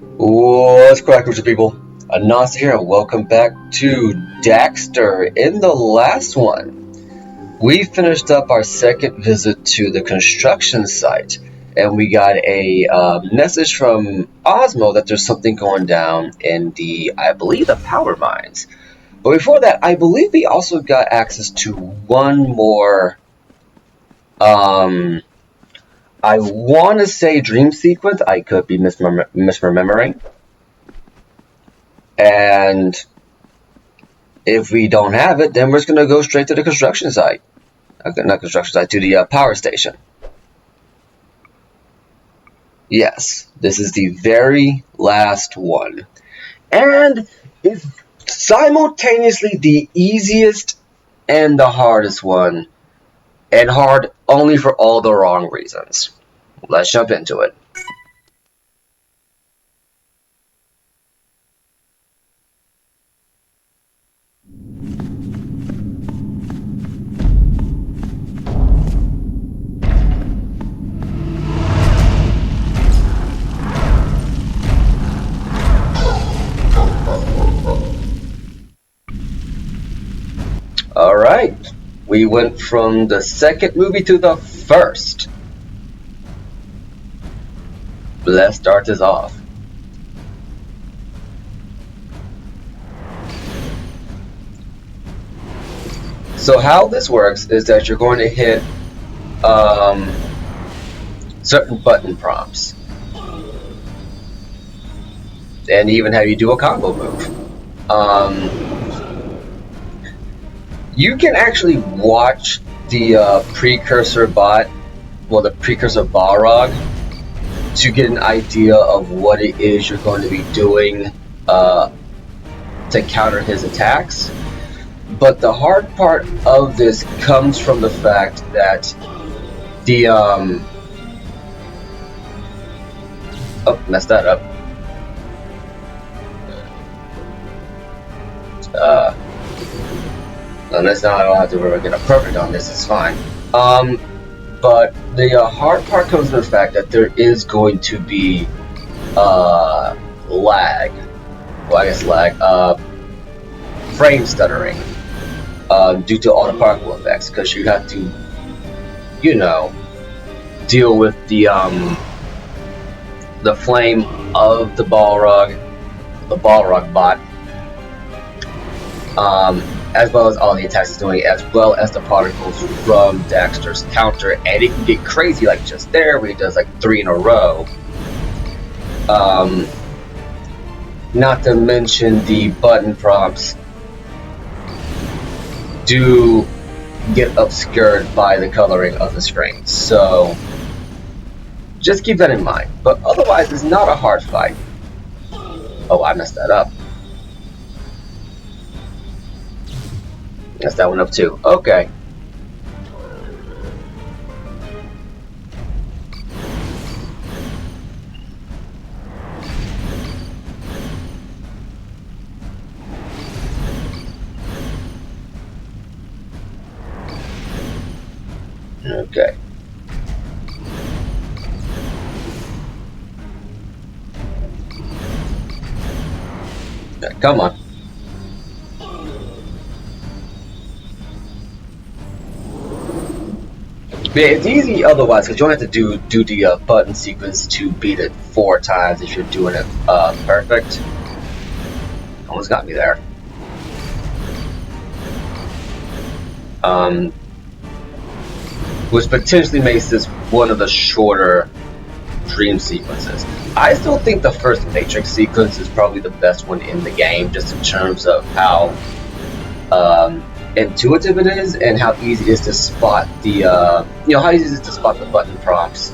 What's cracking, people? Anansi here, and welcome back to Daxter. In the last one, we finished up our second visit to the construction site, and we got a message from Osmo that there's something going down in I believe, the power mines. But before that, I believe we also got access to one more, I want to say dream sequence. I could be misremembering. And if we don't have it, then we're just going to go straight to the construction site. Not construction site, to the power station. Yes, this is the very last one. And it's simultaneously the easiest and the hardest one. And hard only for all the wrong reasons. Let's jump into it. Alright, we went from the second movie to the first. Let's start this off. So how this works is that you're going to hit certain button prompts, and even have you do a combo move. You can actually watch the precursor bot, well, the precursor Balrog, to get an idea of what it is you're going to be doing to counter his attacks. But the hard part of this comes from the fact that the oh, messed that up. And that's not, I don't have to really get a perfect on this, it's fine. But the hard part comes from the fact that there is going to be lag. Well, I guess lag. Frame stuttering due to all the particle effects, because you have to, you know, deal with the flame of the Balrog bot, as well as all the attacks it's doing, as well as the particles from Daxter's counter, and it can get crazy, like just there, where he does like 3 in a row. Not to mention the button prompts do get obscured by the coloring of the screen, so just keep that in mind. But otherwise, it's not a hard fight. Oh, I messed that up. Messed that one up too. Okay. Okay. Okay, come on. Yeah, it's easy otherwise, because you don't have to do the button sequence to beat it 4 times if you're doing it perfect. Almost got me there. Which potentially makes this one of the shorter dream sequences. I still think the first Matrix sequence is probably the best one in the game, just in terms of how intuitive it is, and how easy it is to spot the how easy it is to spot the button prompts,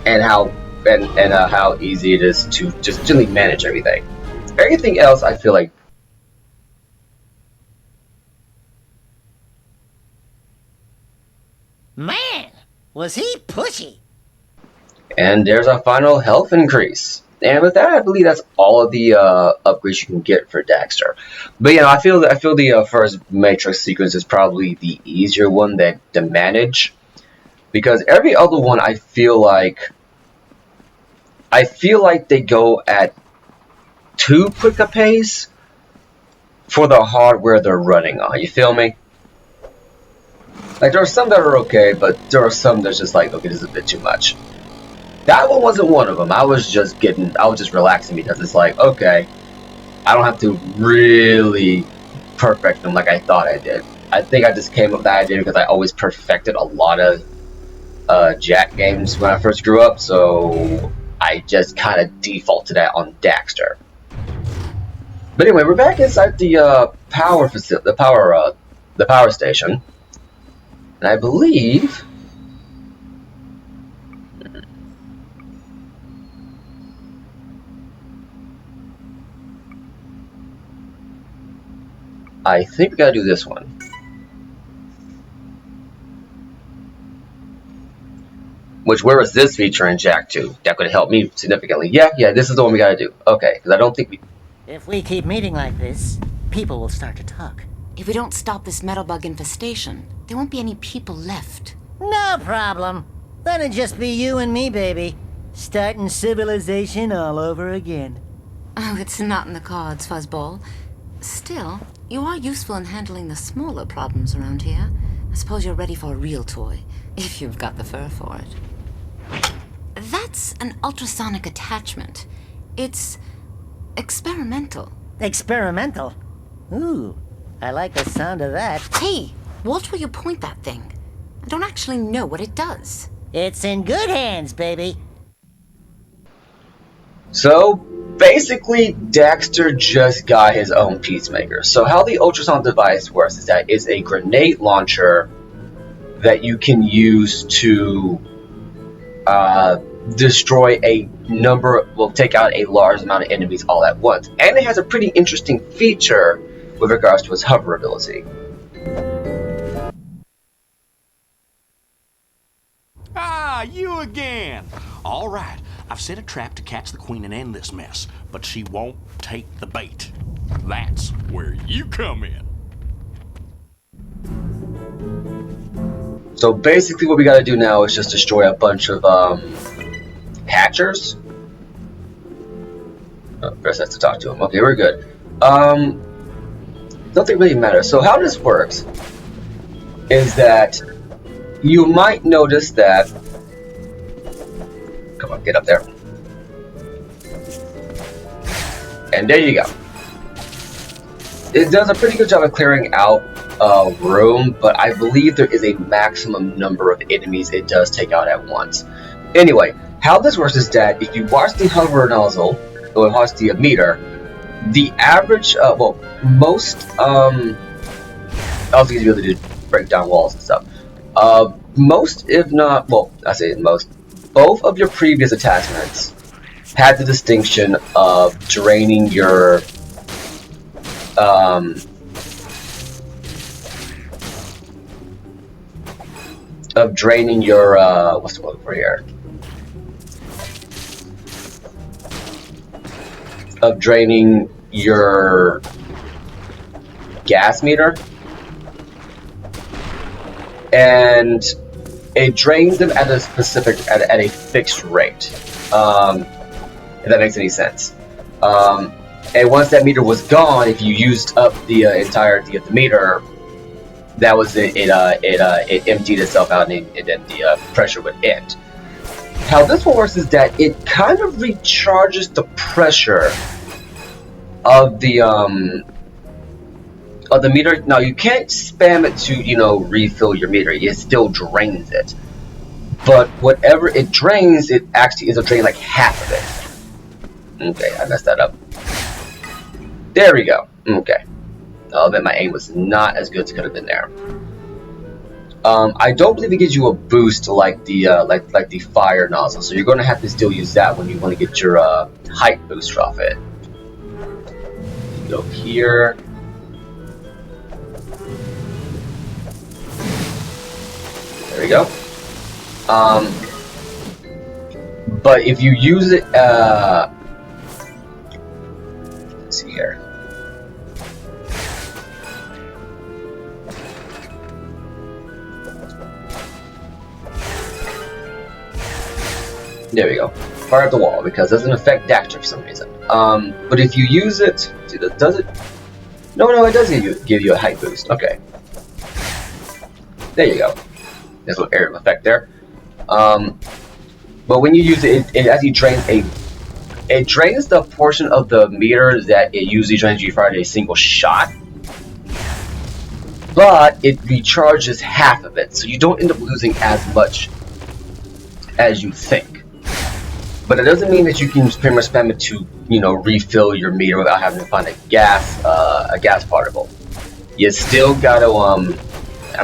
and how easy it is to just generally manage everything. Everything else, I feel like. Man, was he pushy. And there's our final health increase. And with that, I believe that's all of the upgrades you can get for Daxter. But I feel the first Matrix sequence is probably the easier one to manage, because every other one I feel like they go at too quick a pace for the hardware they're running on. You feel me? Like, there are some that are okay, but there are some that's just like, okay, this is a bit too much. That one wasn't one of them. I was just relaxing because it's like, okay, I don't have to really perfect them like I thought I did. I think I just came up with that idea because I always perfected a lot of Jack games when I first grew up, so I just kind of defaulted that on Daxter. But anyway, we're back inside the power facility, the power station, and I believe. I think we gotta do this one. Where is this feature in Jack 2? That could help me significantly. Yeah, this is the one we gotta do. Okay, because I don't think we... If we keep meeting like this, people will start to talk. If we don't stop this metal bug infestation, there won't be any people left. No problem. Then it'd just be you and me, baby. Starting civilization all over again. Oh, it's not in the cards, Fuzzball. Still, you are useful in handling the smaller problems around here. I suppose you're ready for a real toy, if you've got the fur for it. That's an ultrasonic attachment. It's experimental. Experimental? Ooh, I like the sound of that. Hey, watch where you point that thing. I don't actually know what it does. It's in good hands, baby. So, basically, Daxter just got his own peacemaker. So how the ultrasonic device works is that it's a grenade launcher that you can use to destroy take out a large amount of enemies all at once. And it has a pretty interesting feature with regards to its hover ability. Ah, you again! All right, I've set a trap to catch the queen and end this mess, but she won't take the bait. That's where you come in. So basically what we gotta do now is just destroy a bunch of hatchers. Oh, first has to talk to him. Okay, we're good. Nothing really matters. So how this works is that you might notice that... Come on, get up there. And there you go. It does a pretty good job of clearing out room, but I believe there is a maximum number of enemies it does take out at once. Anyway, how this works is that if you watch the hover nozzle, or watch the meter, the average, most, I was going to be able to break down walls and stuff. Most, if not, I say most, both of your previous attachments had the distinction of draining your, what's the word for here? Of draining your gas meter, and it drains them at a at a fixed rate. If that makes any sense. And once that meter was gone, if you used up the entirety of the meter, that was it. It emptied itself out, and then the pressure would end. How this one works is that it kind of recharges the pressure of the meter. Now you can't spam it to refill your meter. It still drains it. But whatever it drains, it actually is a drain like half of it. Okay, I messed that up. There we go. Okay. Oh, then my aim was not as good as it could have been there. I don't believe it gives you a boost like the fire nozzle, so you're going to have to still use that when you want to get your height boost off it. Go here. There we go. But if you use it, let's see here. There we go. Fire at the wall, because it doesn't affect Daxter for some reason. But if you use it, see, does it? No, it does give you a height boost. Okay. There you go. There's a little area of effect there. But when you use it, it actually drains it drains the portion of the meter that it usually drains you for a single shot. But it recharges half of it, so you don't end up losing as much as you think. But it doesn't mean that you can pretty much spam it to, you know, refill your meter without having to find a gas particle. You still gotta I'm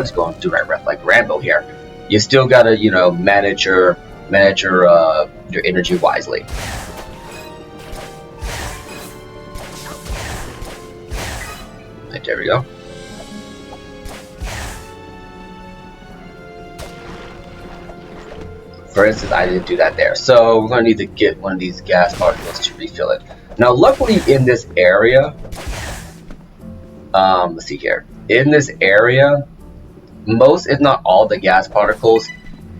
just going through right like Rambo here. You still gotta, you know, manage your energy wisely. Right, there we go. For instance, I didn't do that there, so we're going to need to get one of these gas particles to refill it. Now, luckily in this area, let's see here. In this area, most, if not all, the gas particles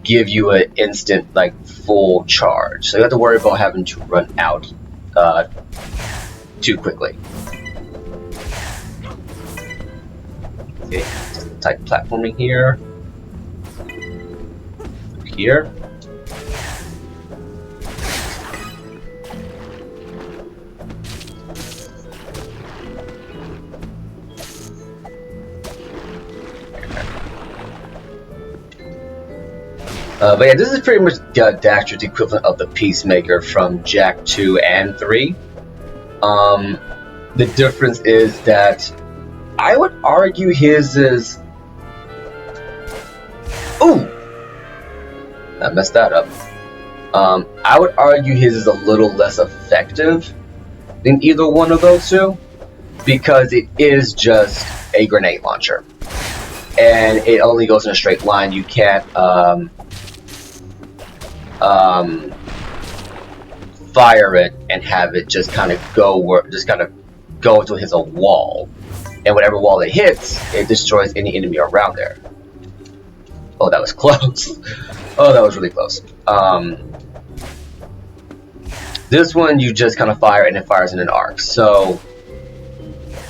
give you an instant, like, full charge. So you have to worry about having to run out too quickly. Okay, just type platforming here. Here. But yeah, this is pretty much Daxter's equivalent of the Peacemaker from Jak 2 and 3. The difference is that I would argue his is... Ooh! I messed that up. I would argue his is a little less effective than either one of those two, because it is just a grenade launcher. And it only goes in a straight line. You can't fire it and have it just kind of go until it hits a wall, and whatever wall it hits, it destroys any enemy around there. Oh, that was close. Oh, that was really close. This one you just kind of fire and it fires in an arc, so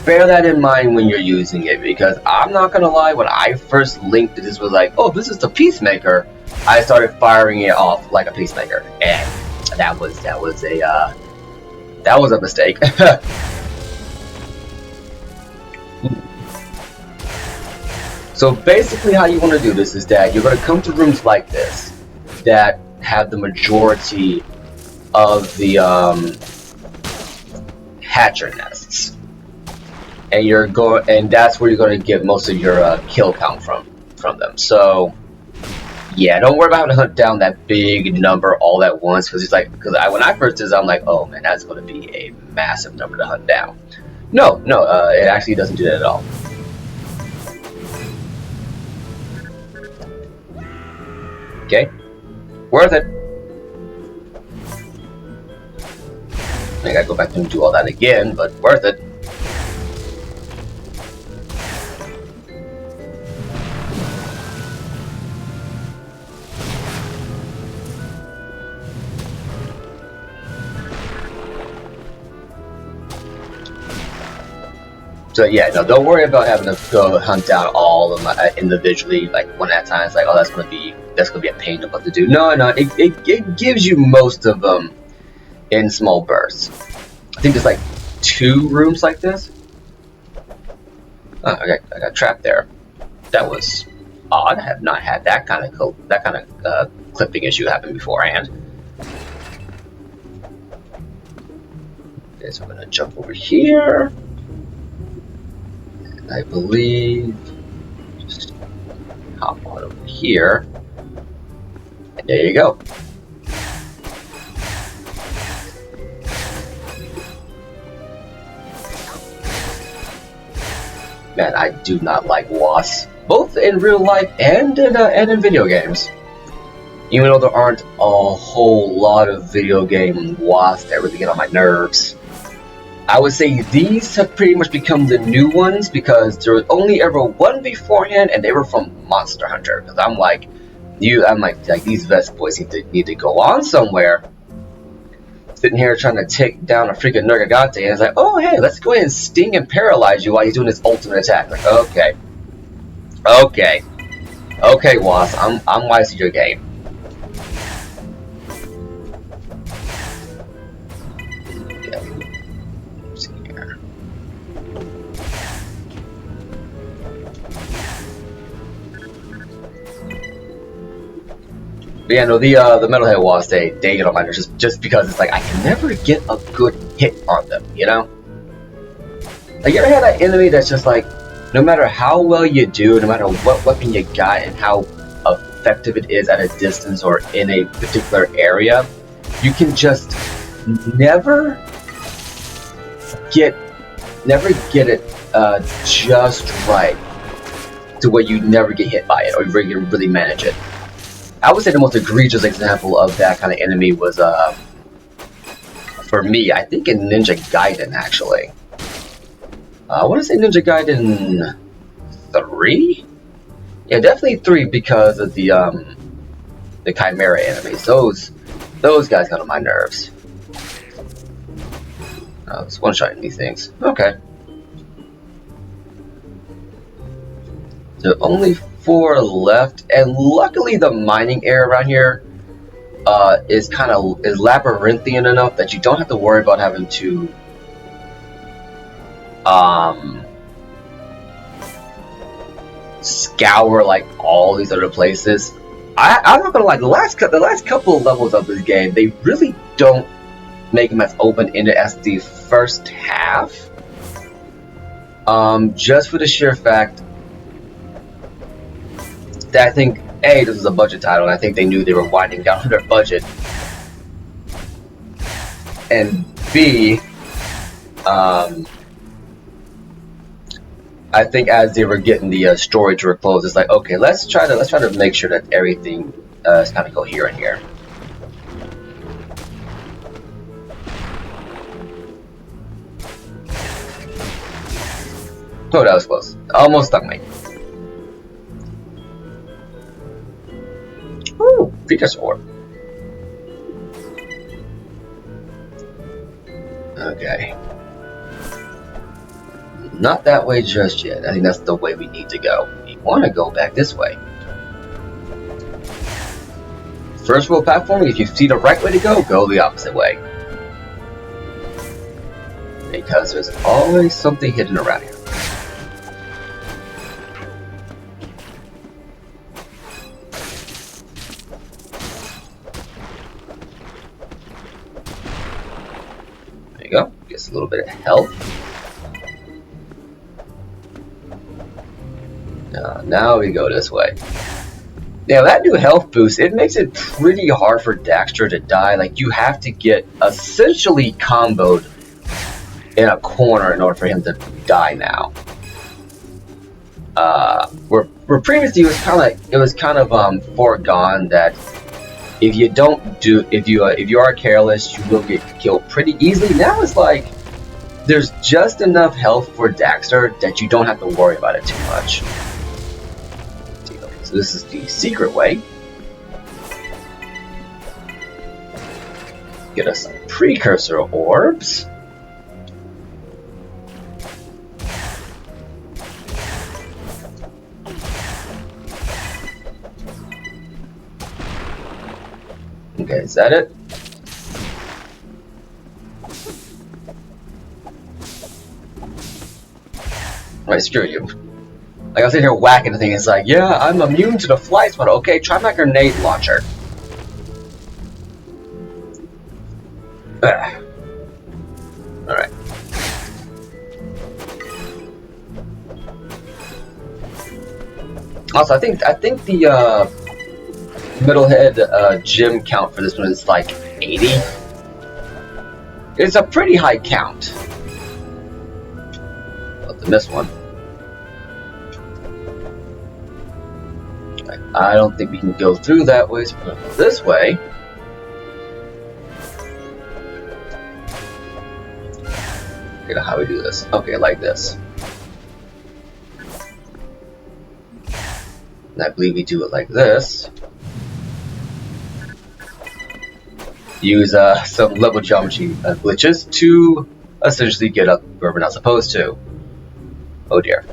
bear that in mind when you're using it, because I'm not gonna lie, when I first linked it, this was like, oh, this is the Peacemaker, I started firing it off like a Peacemaker, and that was a mistake. So basically how you want to do this is that you're going to come to rooms like this that have the majority of the hatcher nests, and that's where you're going to get most of your kill count from them. So yeah, don't worry about having to hunt down that big number all at once, because when I first did this, I'm like, oh man, that's going to be a massive number to hunt down. No, it actually doesn't do that at all. Okay, worth it. I gotta go back and do all that again, but worth it. So yeah, no, don't worry about having to go hunt down all of them individually, like one at a time. It's like, oh, that's gonna be a pain about to do. No, it gives you most of them in small bursts. I think there's like 2 rooms like this. Oh, I got trapped there. That was odd. I have not had that kind of clipping issue happen beforehand. Okay, so I'm gonna jump over here. I believe, just hop on over here, and there you go. Man, I do not like wasps, both in real life and in video games. Even though there aren't a whole lot of video game wasps that really get on my nerves. I would say these have pretty much become the new ones, because there was only ever one beforehand, and they were from Monster Hunter. Because I'm like, I'm like these vest boys need to go on somewhere. Sitting here trying to take down a freaking Nergagante, and it's like, oh hey, let's go ahead and sting and paralyze you while he's doing his ultimate attack. Like, okay, Wasp, I'm wise to your game. But yeah, no, the Metalhead Wasps, they get on my nerves just because it's like I can never get a good hit on them, you know? Like, you ever had that enemy that's just like, no matter how well you do, no matter what weapon you got and how effective it is at a distance or in a particular area, you can just never get it just right to where you never get hit by it or you really manage it. I would say the most egregious example of that kind of enemy was, for me, I think in Ninja Gaiden, actually. I want to say Ninja Gaiden 3? Yeah, definitely 3 because of the Chimera enemies. Those guys got on my nerves. It's one-shotting these things. Okay. There are only 4 left, and luckily the mining area around here is labyrinthian enough that you don't have to worry about having to scour like all these other places. I'm not gonna lie, the last couple of levels of this game, they really don't make them as open-ended as the first half. Just for the sheer fact that I think A, this is a budget title, and I think they knew they were winding down their budget, and B, I think as they were getting the story to a close, it's like, okay, let's try to make sure that everything is kind of coherent here. Oh, that was close. Almost stuck me. Ooh, Fetus Orb. Okay. Not that way just yet. I think that's the way we need to go. We want to go back this way. First world platforming, if you see the right way to go the opposite way. Because there's always something hidden around here. There you go. Gets a little bit of health. Now we go this way. Now that new health boost, it makes it pretty hard for Daxter to die. Like, you have to get essentially comboed in a corner in order for him to die now. Where previously it was kind of foregone that if you are careless, you will get killed pretty easily. Now it's like there's just enough health for Daxter that you don't have to worry about it too much. So this is the secret way. Get us some precursor orbs. Okay, is that it? Alright, screw you. Like, I was sitting here whacking the thing, it's like, yeah, I'm immune to the fly spot. Okay, try my grenade launcher. Alright. Also, I think the Metalhead gym count for this one is like 80. It's a pretty high count. About to miss one. I don't think we can go through that way, so we're going to go this way. Okay, now how do we do this? Okay, like this. And I believe we do it like this. use some level geometry glitches to essentially get up where we're not supposed to. Oh dear.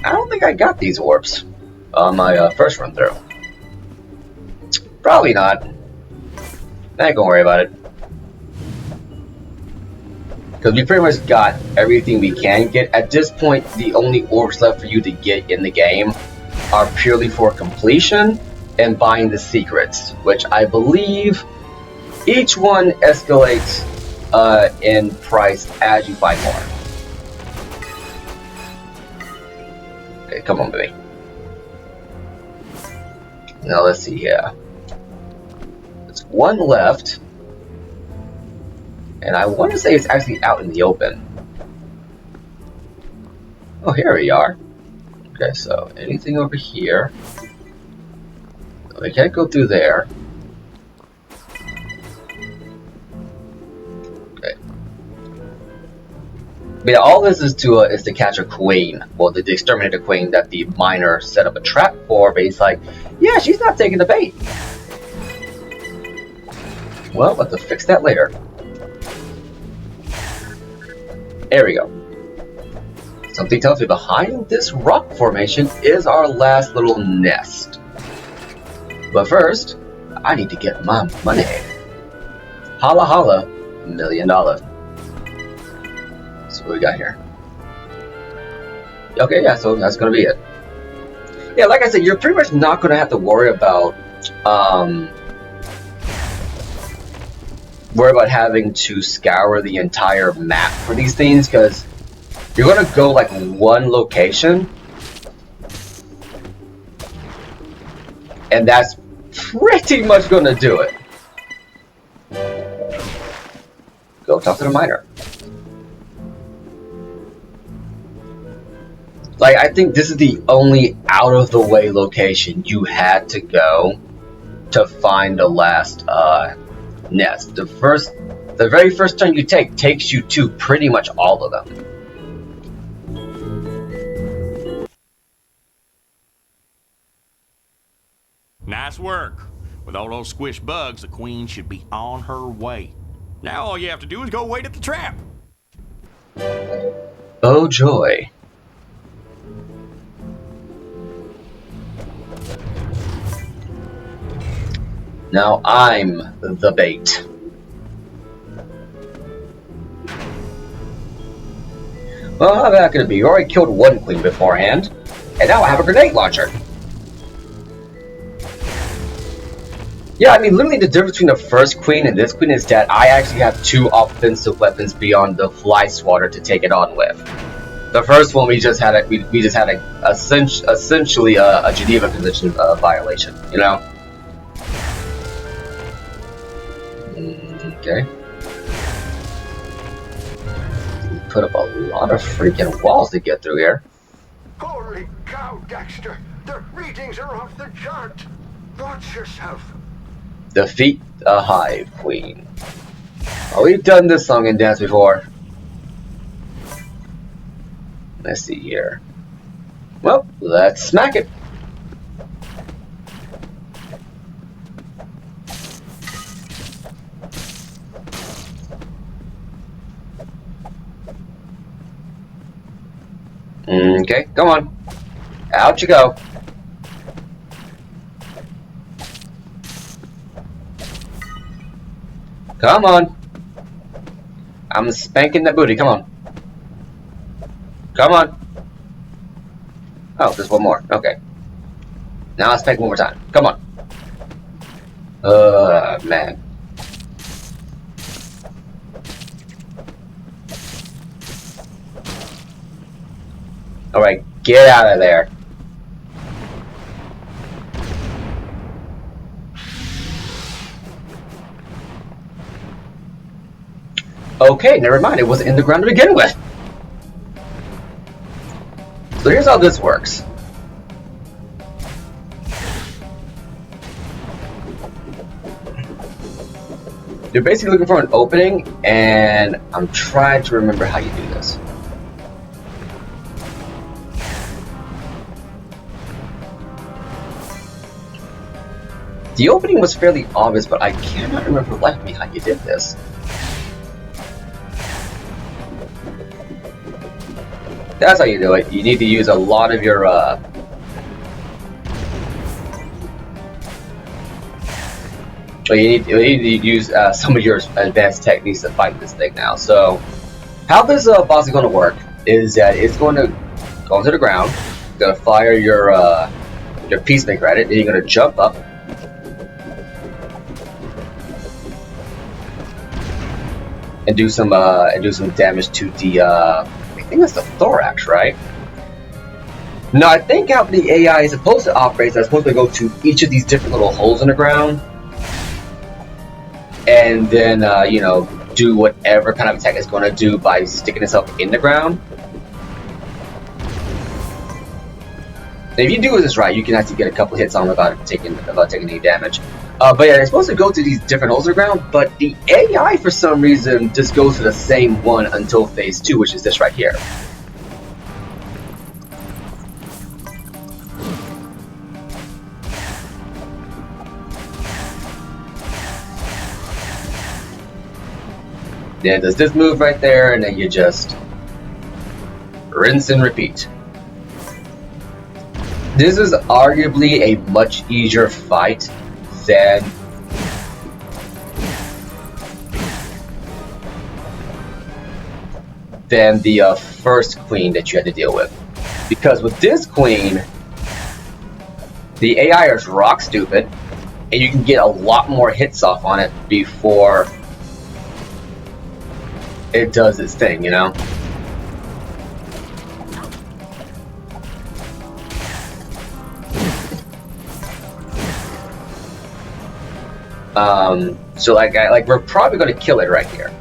I don't think I got these orbs on my first run through. Probably not. I ain't gonna worry about it. Because we pretty much got everything we can get. At this point, the only orbs left for you to get in the game are purely for completion and buying the secrets, which I believe each one escalates in price as you buy more. Okay, come on, baby. Now let's see here. There's one left. And I want to say it's actually out in the open. Oh, here we are. Okay, so anything over here? We can't go through there. Okay. But yeah, all this is to catch a queen. Well, the exterminator queen that the miner set up a trap for. But he's like, yeah, she's not taking the bait. Well, we'll have to fix that later. There we go. Something tells me behind this rock formation is our last little nest. But first, I need to get my money. Holla holla, $1 million. So what we got here? Okay, yeah, so that's gonna be it. Yeah, like I said, you're pretty much not gonna have to worry about having to scour the entire map for these things, because you're gonna go like one location and that's pretty much gonna do it. Go talk to the miner. Like, I think this is the only out of the way location you had to go to find the last nest. The very first turn you take takes you to pretty much all of them. Nice work. With all those squish bugs, the queen should be on her way. Now all you have to do is go wait at the trap. Oh joy. Now I'm the bait. Well, how that gonna be? You already killed one queen beforehand, and now I have a grenade launcher. Yeah, I mean, literally the difference between the first queen and this queen is that I actually have two offensive weapons beyond the fly swatter to take it on with. The first one we just had essentially a Geneva Convention violation, you know. Okay. Put up a lot of freaking walls to get through here. Holy cow, Daxter! The readings are off the chart! Watch yourself! Defeat a hive queen. Oh, we've done this song and dance before. Let's see here. Well, let's smack it. Okay, come on. Out you go. Come on. I'm spanking that booty, come on. Come on. Oh, there's one more. Okay. Now I'll spank one more time. Come on. Man. Alright, get out of there. Okay, never mind. It wasn't in the ground to begin with. So here's how this works. You're basically looking for an opening, and I'm trying to remember how you do this. The opening was fairly obvious, but I cannot remember for the life of me how you did this. That's how you do it. You need to use a lot of your you need to use some of your advanced techniques to fight this thing now. So, how this boss is going to work is that it's going to go into the ground, going to fire your peacemaker at it, and you're going to jump up. And do some damage to the I think that's the thorax, right? Now I think how the AI is supposed to operate is it's supposed to go to each of these different little holes in the ground, and then you know, do whatever kind of attack it's going to do by sticking itself in the ground. And if you do this right, you can actually get a couple hits on without taking any damage. But yeah, it's supposed to go to these different holes in the ground, but the AI for some reason just goes to the same one until phase 2, which is this right here. Then it does this move right there, and then you just rinse and repeat. This is arguably a much easier fight than the first queen that you had to deal with. Because with this queen, the AI is rock stupid, and you can get a lot more hits off on it before it does its thing, you know? So like we're probably going to kill it right here.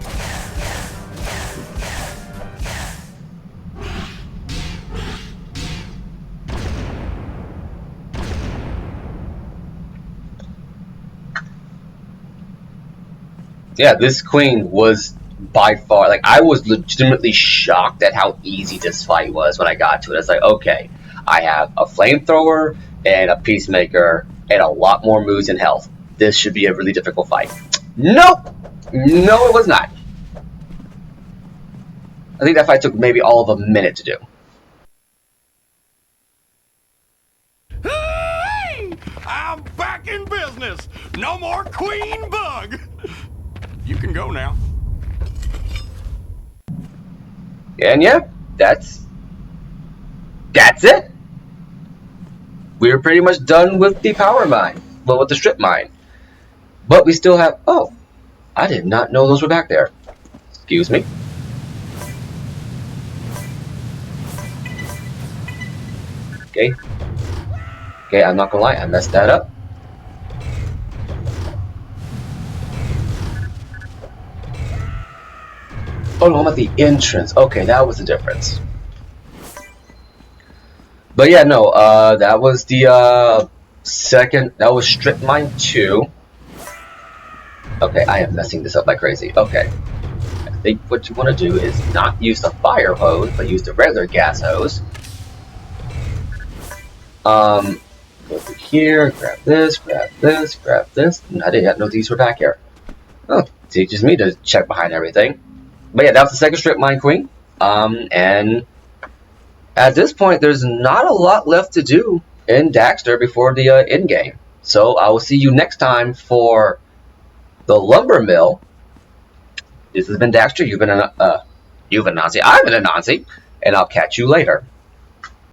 Yeah, this queen was by far, like, I was legitimately shocked at how easy this fight was when I got to it. It's like, okay, I have a flamethrower and a peacemaker and a lot more moves and health. This should be a really difficult fight. Nope! No, it was not. I think that fight took maybe all of a minute to do. Hey! I'm back in business! No more queen bug! You can go now. And yeah, that's it. We're pretty much done with the power mine. Well, with the strip mine. But we still have... Oh, I did not know those were back there. Excuse me. Okay. Okay, I'm not gonna lie, I messed that up. Oh no, I'm at the entrance. Okay, that was the difference. But yeah, no, that was the second, that was Strip Mine 2. Okay, I am messing this up like crazy. Okay. I think what you want to do is not use the fire hose, but use the regular gas hose. Go through here, grab this, grab this, grab this. I didn't know these were back here. Oh, teaches me to check behind everything. But yeah, that was the second Strip Mine Queen. And at this point, there's not a lot left to do in Daxter before the end game. So I will see you next time for the lumber mill. This has been Daxter. You've been Anansi. I've been Anansi, and I'll catch you later.